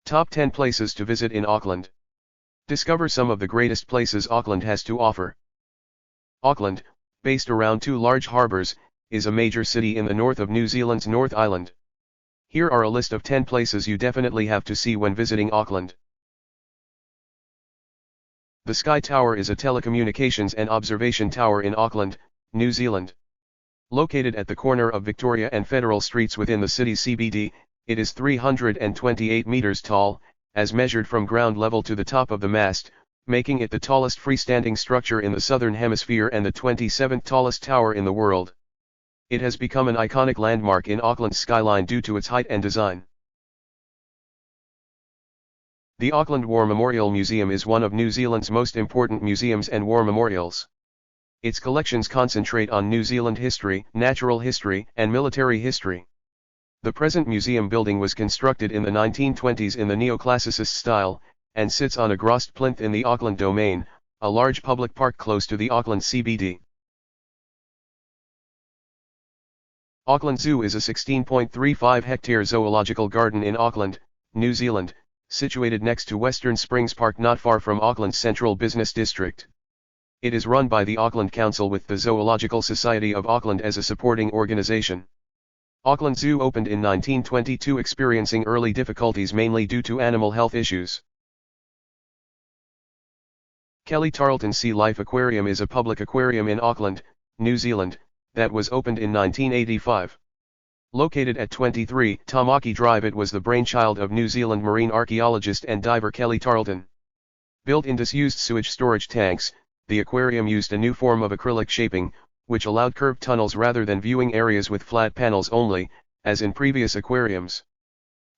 Top 10 places to visit in Auckland. Discover some of the greatest places Auckland has to offer. Auckland, based around two large harbours, is a major city in the north of New Zealand's North Island. Here are a list of 10 places you definitely have to see when visiting Auckland. The Sky Tower is a telecommunications and observation tower in Auckland, New Zealand. Located at the corner of Victoria and Federal Streets within the city's CBD, it is 328 meters tall, as measured from ground level to the top of the mast, making it the tallest freestanding structure in the Southern Hemisphere and the 27th tallest tower in the world. It has become an iconic landmark in Auckland's skyline due to its height and design. The Auckland War Memorial Museum is one of New Zealand's most important museums and war memorials. Its collections concentrate on New Zealand history, natural history, and military history. The present museum building was constructed in the 1920s in the neoclassicist style, and sits on a grossed plinth in the Auckland Domain, a large public park close to the Auckland CBD. Auckland Zoo is a 16.35-hectare zoological garden in Auckland, New Zealand, situated next to Western Springs Park not far from Auckland's central business district. It is run by the Auckland Council with the Zoological Society of Auckland as a supporting organisation. Auckland Zoo opened in 1922, experiencing early difficulties mainly due to animal health issues. Tarleton Sea Life Aquarium is a public aquarium in Auckland, New Zealand, that was opened in 1985. Located at 23 Tamaki Drive, it was the brainchild of New Zealand marine archaeologist and diver Kelly Tarleton. Built in disused sewage storage tanks, the aquarium used a new form of acrylic shaping, which allowed curved tunnels rather than viewing areas with flat panels only, as in previous aquariums.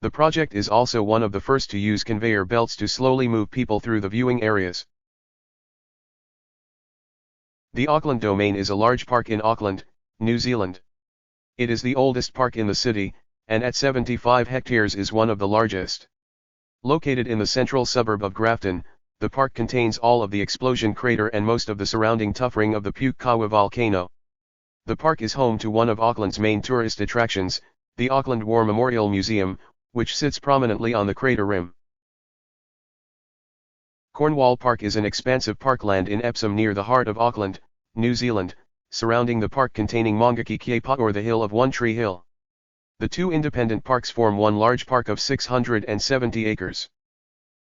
The project is also one of the first to use conveyor belts to slowly move people through the viewing areas. The Auckland Domain is a large park in Auckland, New Zealand. It is the oldest park in the city, and at 75 hectares is one of the largest. Located in the central suburb of Grafton, the park contains all of the explosion crater and most of the surrounding tuff ring of the Pukekohe volcano. The park is home to one of Auckland's main tourist attractions, the Auckland War Memorial Museum, which sits prominently on the crater rim. Cornwall Park is an expansive parkland in Epsom near the heart of Auckland, New Zealand, surrounding the park containing Mongaki Kiepa or the Hill of One Tree Hill. The two independent parks form one large park of 670 acres.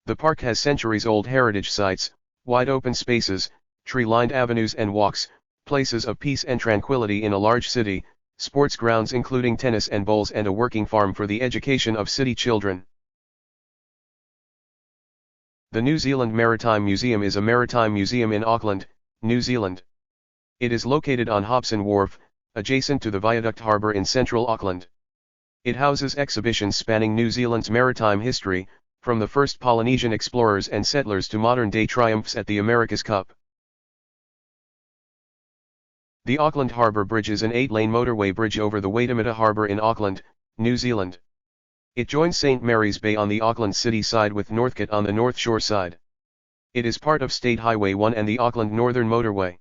The park has centuries-old heritage sites, wide open spaces, tree-lined avenues and walks, places of peace and tranquility in a large city, sports grounds including tennis and bowls, and a working farm for the education of city children. The New Zealand Maritime Museum is a maritime museum in Auckland, New Zealand. It is located on Hobson Wharf, adjacent to the Viaduct Harbour in central Auckland. It houses exhibitions spanning New Zealand's maritime history, from the first Polynesian explorers and settlers to modern-day triumphs at the America's Cup. The Auckland Harbour Bridge is an 8-lane motorway bridge over the Waitemata Harbour in Auckland, New Zealand. It joins St. Mary's Bay on the Auckland city side with Northcote on the North Shore side. It is part of State Highway 1 and the Auckland Northern Motorway.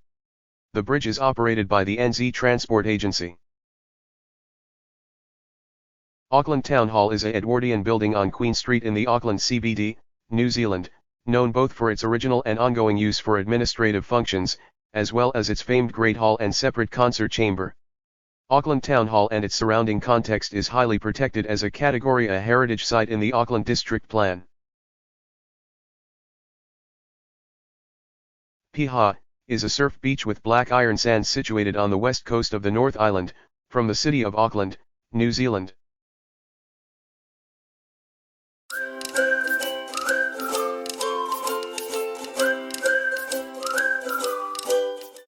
The bridge is operated by the NZ Transport Agency. Auckland Town Hall is a Edwardian building on Queen Street in the Auckland CBD, New Zealand, known both for its original and ongoing use for administrative functions, as well as its famed Great Hall and separate concert chamber. Auckland Town Hall and its surrounding context is highly protected as a Category A heritage site in the Auckland District Plan. Piha is a surf beach with black iron sands situated on the west coast of the North Island, from the city of Auckland, New Zealand.